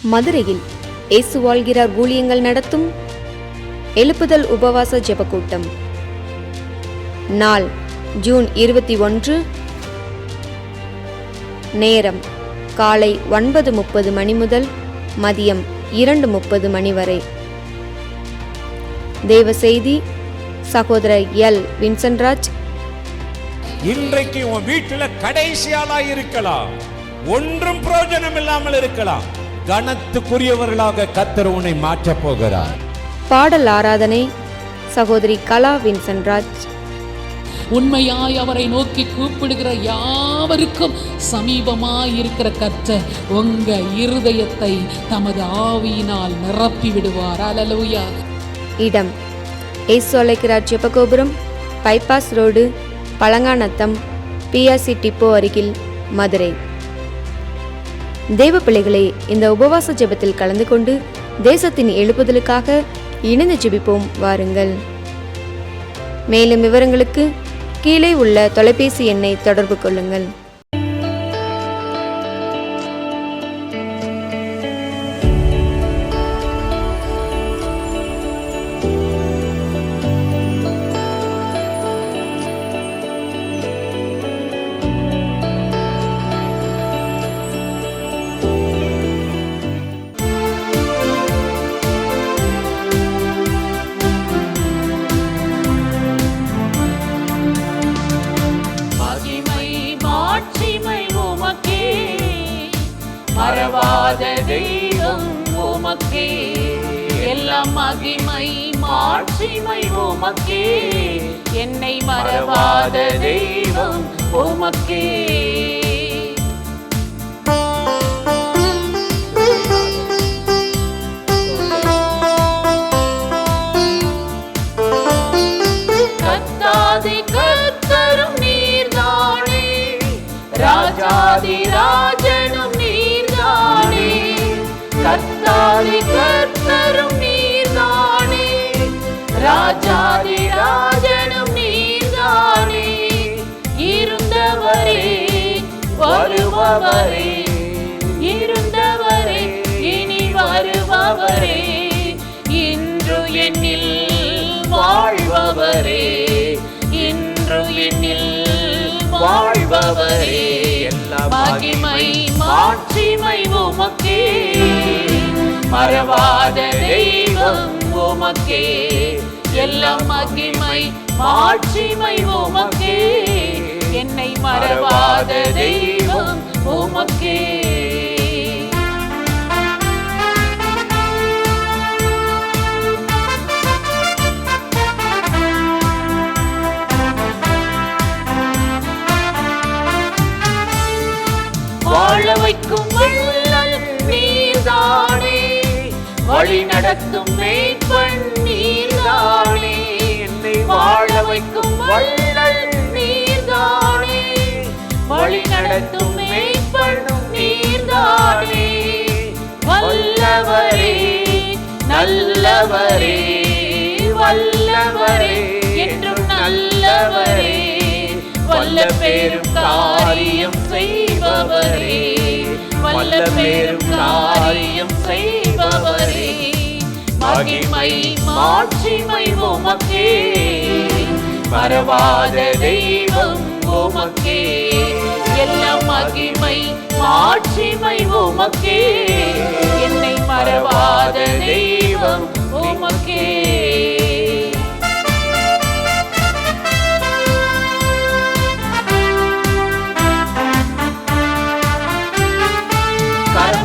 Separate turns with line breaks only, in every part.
மதுரையில் இயேசு வாழ்கிறார் ஊழியங்கள் நடத்தும் எழுப்புதல் உபவாச ஜெபக்கூட்டம். நாள் ஜூன் 21. நேரம் காலை 9:30 மணி முதல் மதியம் 2:30 மணி வரை. தேவ செய்தி சகோதரர் எல் வின்சென்ட்ராஜ்.
இன்றைக்கு உன் வீட்டுல கடைசியாளா இருக்கலாம், ஒன்றும் பிரயோஜனம் இல்லாமல் இருக்கலாம். கனத்துக்குரியவர்களாக கர்த்தர் உன்னை மாற்றப் போகிறார்.
பாடல் ஆராதனை சகோதரி கலா வின்சென்ட்ராஜ்.
உண்மையாய் அவரை நோக்கி கூப்பிடுகிற யாவருக்கும் சமீபமாய் இருக்கிற கர்த்தர் உங்க இருதயத்தை தமது ஆவியினால் நிரப்பி விடுவார். அல்லேலூயா.
இடம் இயேசு அழைக்கிறார் Jebagopuram, bypass road, Palanganatham, PRC depot அருகில், மதுரை. தேவ பிள்ளைகளே, இந்த உபவாச ஜெபத்தில் கலந்து கொண்டு தேசத்தின் எழுப்புதலுக்காக இணைந்து ஜெபிப்போம் வாருங்கள். மேலும் விவரங்களுக்கு கீழே உள்ள தொலைபேசி எண்ணை தொடர்பு கொள்ளுங்கள்.
மறவாத தெய்வம் உமக்கே, எல்லாம் மகிமை மாட்சிமை உமக்கே. என்னை மறவாத தெய்வம் உமக்கே. கர்த்தாதி கர்த்தரும் நீர்தானே, ராஜாதி ராஜனும் நீர்தானே. கர்த்தாதி கர்த்தரும் நீர்தானே, ராஜாதி ராஜனும் நீர்தானே. இருந்தவரே வருபவரே, இருந்தவரே இனி வருபவரே. இன்று என்னில் வாழ்பவரே, இன்று என்னில் வாழ்பவரே. மகிமை மாட்சிமை உமக்கே, மறவாத தெய்வம் உமக்கே. எல்லாம் மகிமை மாட்சிமை உமக்கே. என்னை மறவாத தெய்வம் உமக்கே. வாழ வைக்கும் வள்ளல் நீர்தானே, வழி நடத்தும் மேய்ப்பன் நீர்தானே. என்னை வாழ வைக்கும் வள்ளல் நீர்தானே, வழி நடத்தும் மேய்ப்பன் நீர்தானே. வல்லவரே நல்லவரே, வல்லவரே என்றும் நல்லவரே. வல்ல பேரும் காரியம் செய்பவரே, வல்ல பேரும் காரியம் செய்பவரே. மகிமை மாட்சிமை உமக்கே, மறவாத தெய்வம் உமக்கே. எல்லாம் மகிமை மாட்சிமை உமக்கே. என்னை மறவாத தெய்வம் உமக்கே.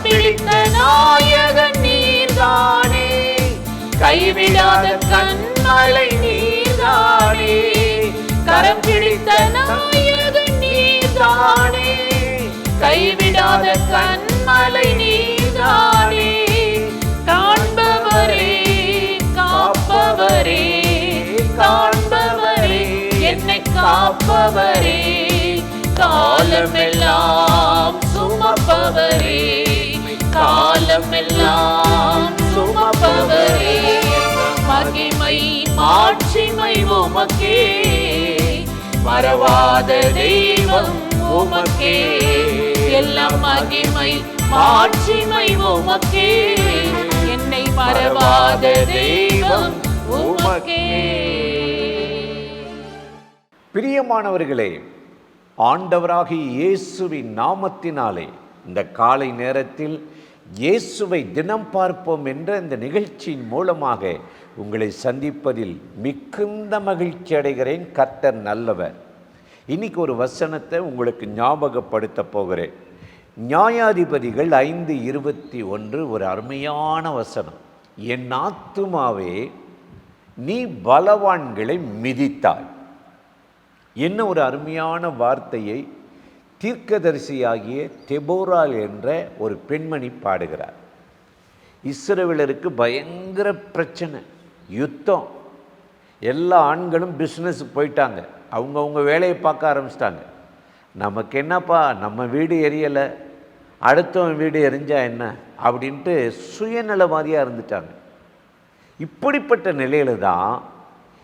பிடித்த நாயகன் நீர்தானே, கைவிடாத கண்மலை நீர்தானே. கரம் பிடித்த நாயகன் நீர்தானே, கைவிடாத கண்மலை நீர்தானே. காண்பவரே காப்பவரே, காண்பவரே என்னை காப்பவரே. காலமெல்லாம் சுமப்பவரே, காலமெல்லாம் சுமப்பவரே. மகிமை மாட்சிமை உமக்கே, மறவாத தெய்வம் உமக்கே. எல்லாம் மகிமை மாட்சிமை உமக்கே, என்னை மறவாத தெய்வம் உமக்கே.
பிரியமானவர்களே, ஆண்டவராகிய இயேசுவின் நாமத்தினாலே இந்த காலை நேரத்தில் இயேசுவை தினம் பார்ப்போம் என்ற இந்த நிகழ்ச்சியின் மூலமாக உங்களை சந்திப்பதில் மிகுந்த மகிழ்ச்சி அடைகிறேன். கர்த்தர் நல்லவர். இன்னைக்கு ஒரு வசனத்தை உங்களுக்கு ஞாபகப்படுத்த போகிறேன். நியாயாதிபதிகள் 5:21 ஒரு அருமையான வசனம். என் ஆத்துமாவே நீ பலவான்களை மிதித்தாய். என்ன ஒரு அருமையான வார்த்தையை தீர்க்கதரிசியாகிய தெபோராள் என்ற ஒரு பெண்மணி பாடுகிறார். இஸ்ரவேலருக்கு பயங்கர பிரச்சனை, யுத்தம். எல்லா ஆண்களும் பிஸ்னஸ் போயிட்டாங்க, அவங்கவுங்க வேலையை பார்க்க ஆரம்பிச்சிட்டாங்க. நமக்கு என்னப்பா, நம்ம வீடு எரியலை, அடுத்தவன் வீடு எரிஞ்சா என்ன அப்படின்ட்டு சுயநலவாதியாக இருந்துட்டாங்க. இப்படிப்பட்ட நிலையில தான்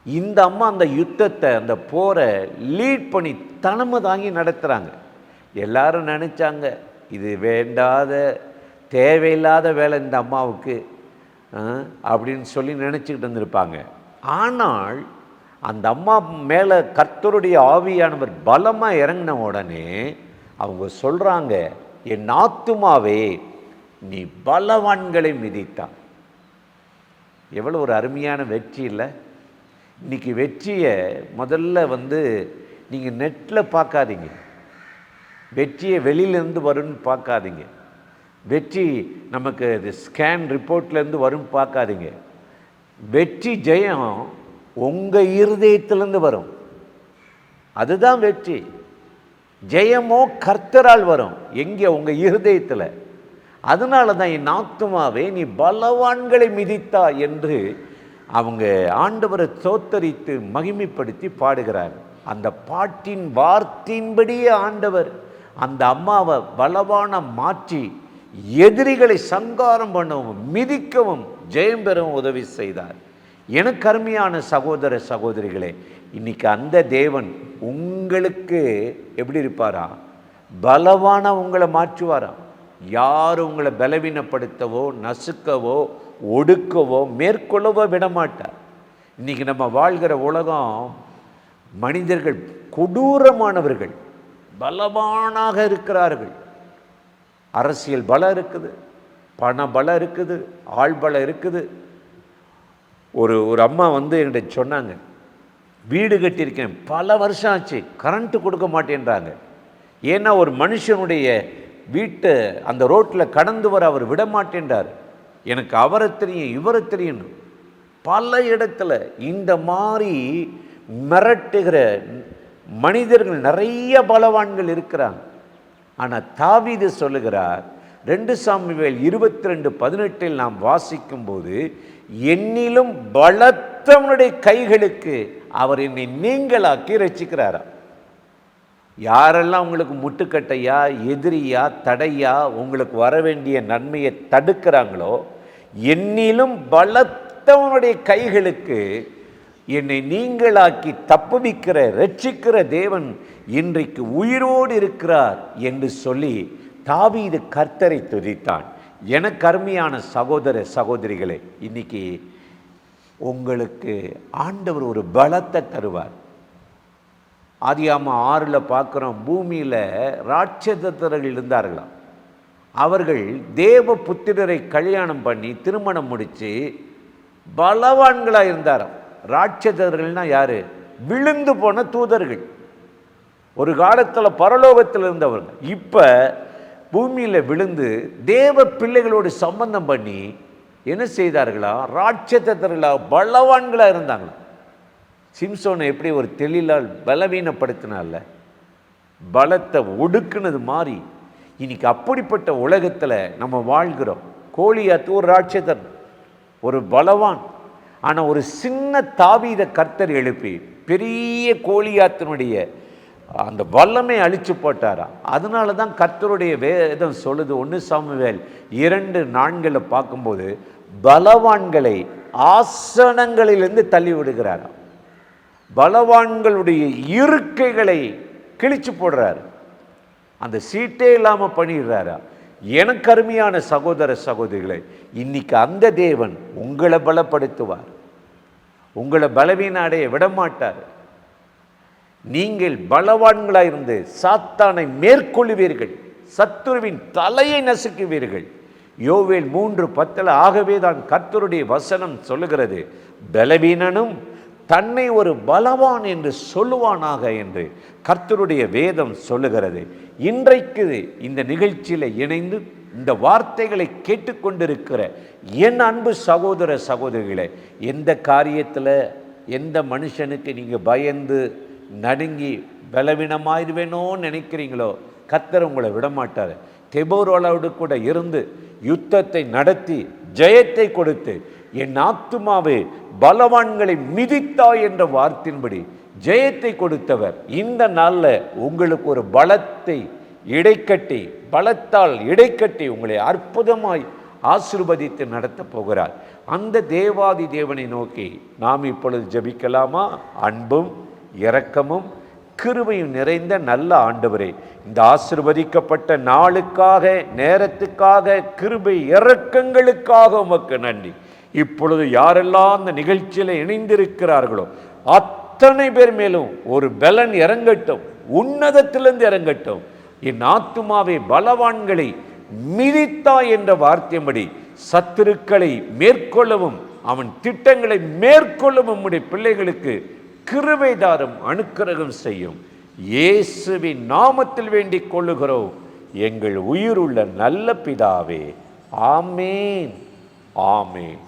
இந்த அம்மா அந்த யுத்தத்தை, அந்த போரை லீட் பண்ணி தலைமை தாங்கி நடத்துகிறாங்க. எல்லாரும் நினச்சாங்க இது வேண்டாத தேவையில்லாத வேலை இந்த அம்மாவுக்கு அப்படின்னு சொல்லி நினச்சிக்கிட்டு இருந்திருப்பாங்க. ஆனால் அந்த அம்மா மேலே கர்த்தருடைய ஆவியானவர் பலமாக இறங்கின உடனே அவங்க சொல்கிறாங்க, என் ஆத்துமாவே நீ பலவான்களை மிதித்தான். எவ்வளோ ஒரு அருமையான வெற்றி இல்லை? இன்றைக்கி வெற்றியை முதல்ல நீங்கள் நெட்டில் பார்க்காதீங்க, வெற்றியை வெளியிலேருந்து வரும்னு பார்க்காதீங்க, வெற்றி நமக்கு இது ஸ்கேன் ரிப்போர்ட்லேருந்து வரும்னு பார்க்காதீங்க. வெற்றி ஜெயம் உங்கள் இருதயத்திலேருந்து வரும், அதுதான் வெற்றி. ஜெயமோ கர்த்தரால் வரும், எங்கே? உங்கள் இருதயத்தில். அதனால தான் என் ஆத்துமாவே நீ பலவான்களை மிதித்தா என்று அவங்க ஆண்டவரை தோத்தரித்து மகிமைப்படுத்தி பாடுகிறார். அந்த பாட்டின் வார்த்தையின்படியே ஆண்டவர் அந்த அம்மாவை பலவான மாற்றி எதிரிகளை சங்காரம் பண்ணவும் மிதிக்கவும் ஜெயம் பெறவும் உதவி செய்தார். எனக்கு அருமையான சகோதர சகோதரிகளே, இன்னைக்கு அந்த தேவன் உங்களுக்கு எப்படி இருப்பாரா? பலவான உங்களை மாற்றுவாரா? யாரும் உங்களை பலவீனப்படுத்தவோ நசுக்கவோ ஒடுக்கவோ மேற்கொள்ளவோ விடமாட்டார். இன்றைக்கி நம்ம வாழ்கிற உலகம், மனிதர்கள் கொடூரமானவர்கள், பலவானாக இருக்கிறார்கள். அரசியல் பலம் இருக்குது, பண பலம் இருக்குது, ஆள் பலம் இருக்குது. ஒரு அம்மா என்கிட்ட சொன்னாங்க, வீடு கட்டியிருக்கேன், பல வருஷம் ஆச்சு, கரண்ட்டு கொடுக்க மாட்டேன்றாங்க. ஏன்னா ஒரு மனுஷனுடைய வீட்டை அந்த ரோட்டில் கடந்து வர அவர் விட மாட்டேன்றார். எனக்கு அவரை தெரியும், இவரை தெரியும். பல இடத்துல இந்த மாதிரி மிரட்டுகிற மனிதர்கள் நிறைய பலவான்கள் இருக்கிறாங்க. ஆனால் தாவீது சொல்லுகிறார், 2 சாமுவேல் 22:18 நாம் வாசிக்கும்போது, என்னிலும் பலத்தவனுடைய கைகளுக்கு அவர் என்னை நீங்களாக்கி ரட்சிக்கிறாரா. யாரெல்லாம் உங்களுக்கு முட்டுக்கட்டையா, எதிரியா, தடையா, உங்களுக்கு வர வேண்டிய நன்மையை தடுக்கிறாங்களோ, என்னிலும் பலத்தவனுடைய கைகளுக்கு என்னை நீங்களாக்கி தப்புவிக்கிற ரட்சிக்கிற தேவன் இன்றைக்கு உயிரோடு இருக்கிறார் என்று சொல்லி தாவீது கர்த்தரை துதித்தான். எனக்கு அருமையான சகோதர சகோதரிகளே, இன்னைக்கு உங்களுக்கு ஆண்டவர் ஒரு பலத்தை தருவார். ஆதியாகமம் 6 பார்க்குறோம், பூமியில் ராட்சதர்கள் இருந்தார்களாம். அவர்கள் தேவ புத்திரரை கல்யாணம் பண்ணி திருமணம் முடித்து பலவான்களாக இருந்தாராம். ராட்சதர்கள்னா யாரு? விழுந்து போன தூதர்கள். ஒரு காலத்தில் பரலோகத்தில் இருந்தவர்கள் இப்போ பூமியில் விழுந்து தேவ பிள்ளைகளோடு சம்பந்தம் பண்ணி என்ன செய்தார்களா? ராட்சதர்களா பலவான்களாக இருந்தாங்களா. சிம்சோனை எப்படி ஒரு தெளிலால் பலவீனப்படுத்தினால, பலத்தை ஒடுக்குனது மாதிரி இன்னைக்கு அப்படிப்பட்ட உலகத்தில் நம்ம வாழ்கிறோம். கோலியாத்து ஒரு ராட்சதன், ஒரு பலவான். ஆனால் ஒரு சின்ன தாவீதை கர்த்தர் எழுப்பி பெரிய கோலியாத்தினுடைய அந்த வல்லமை அழிச்சு போட்டாரா. அதனால தான் கர்த்தருடைய வேதம் சொல்லுது, 1 சாமுவேல் 2:4 பார்க்கும்போது, பலவான்களை ஆசனங்களிலிருந்து தள்ளி விடுகிறாரா. பலவான்களுடைய இருக்கைகளை கிழிச்சு போடுறார். அந்த சீட்டே இல்லாமல் பண்ணிடுறாரா? எனக்கு அருமையான சகோதர சகோதரிகளை, இன்னைக்கு அந்த தேவன் உங்களை பலப்படுத்துவார், உங்களை பலவீன அடைய விடமாட்டார். நீங்கள் பலவான்களாயிருந்து சாத்தானை மேற்கொள்ளுவீர்கள், சத்துருவின் தலையை நசுக்குவீர்கள். யோவேல் 3:10 ஆகவே தான் கர்த்தருடைய வசனம் சொல்லுகிறது, பலவீனனும் தன்னை ஒரு பலவான் என்று சொல்லுவானாக என்று கர்த்தருடைய வேதம் சொல்லுகிறது. இன்றைக்கு இந்த நிகழ்ச்சியில் இணைந்து இந்த வார்த்தைகளை கேட்டுக்கொண்டிருக்கிற என் அன்பு சகோதர சகோதரிகளை, எந்த காரியத்தில் எந்த மனுஷனுக்கு நீங்கள் பயந்து நடுங்கி பலவீனமாயிருவேனோன்னு நினைக்கிறீங்களோ, கர்த்தர் உங்களை விடமாட்டார். தெபோரோளோடு கூட இருந்து யுத்தத்தை நடத்தி ஜெயத்தை கொடுத்து, என் ஆத்துமாவே பலவான்களை மிதித்தாய் என்ற வார்த்தையின்படி ஜெயத்தை கொடுத்தவர் இந்த நாளில் உங்களுக்கு ஒரு பலத்தை இடைக்கட்டி, பலத்தால் இடைக்கட்டி உங்களை அற்புதமாய் ஆசீர்வதித்து நடத்தப் போகிறார். அந்த தேவாதி தேவனை நோக்கி நாம் இப்பொழுது ஜெபிக்கலாமா? அன்பும் இரக்கமும் கிருபையும் நிறைந்த நல்ல ஆண்டவரே, இந்த ஆசீர்வதிக்கப்பட்ட நாளுக்காக, நேரத்துக்காக, கிருபை இரக்கங்களுக்காக உமக்கு நன்றி. இப்பொழுது யாரெல்லாம் அந்த நிகழ்ச்சியில் இணைந்திருக்கிறார்களோ அத்தனை பேர் மேலும் ஒரு பலன் இறங்கட்டும், உன்னதத்திலிருந்து இறங்கட்டும். என் ஆத்துமாவை பலவான்களை மிதித்தா என்ற வார்த்தையின்படி சத்துருக்களை மேற்கொள்ளவும் அவன் திட்டங்களை மேற்கொள்ளவும் உம்முடைய பிள்ளைகளுக்கு கிருபை தாரும், அனுக்கிரகம் செய்யும். இயேசுவின் நாமத்தில் வேண்டிக் கொள்ளுகிறோம் எங்கள் உயிருள்ள நல்ல பிதாவே. ஆமேன், ஆமேன்.